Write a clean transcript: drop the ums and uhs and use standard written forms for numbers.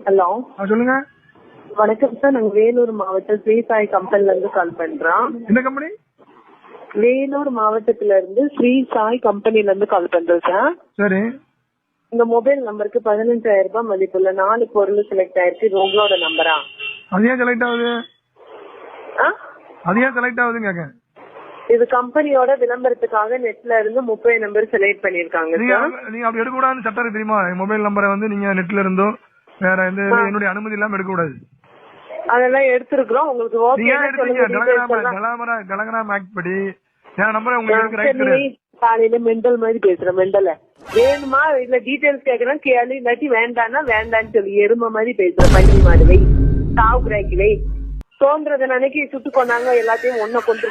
Hello சொல்லுங்க. வணக்கம் sir, நாங்க வேலூர் மாவட்டம் ஸ்ரீ சாய் கம்பெனில இருந்து கால் பண்றோம். என்ன கம்பெனி? வேலூர் மாவட்டத்துல இருந்து ஸ்ரீ சாய் கம்பெனில இருந்து கால் பண்றோம் சார். சரி. இந்த மொபைல் நம்பருக்கு 15,000 ரூபாய் மதிப்புள்ள 4 பொருள் செலக்ட் ஆயிருக்கு. இது உங்களோட நம்பரா? அது ஏன் செலக்ட் ஆகுது? அது ஏன் செலக்ட் ஆகுதுன்னு கேக்க. இது கம்பெனியோட விளம்பரத்துக்காக நெட்ல இருந்து 30 நம்பர் செலக்ட் பண்ணிருக்காங்க சார். நீங்க அப்படி எடுக்க கூடாதுன்னு சட்டம் இருக்கு தெரியுமா? மொபைல் நம்பரை வந்து நீங்க நெட்ல இருந்தோ வேற எந்த என்னுடைய அனுமதி இல்லாம எடுக்க கூடாது. அதெல்லாம் எடுத்துருக்கோம். உங்களுக்கு கலகராம் ஆக்ட் படி என் நம்பரை உங்களுக்கு ரைட் கிடையாது. காலையில மெண்டல் மாதிரி பேசுற மெண்டல வேணுமா இல்ல டீடைல்ஸ் கேக்குறேன் கேளு, இல்லாட்டி வேண்டான்னா வேண்டான்னு சொல்லி எருமை மாதிரி பேசுற பள்ளி மாடு வை சாவுக்குறாக்கி வை தோன்றத நினைக்கி சுட்டு கொண்டாங்க எல்லாத்தையும் ஒன்ன கொண்டு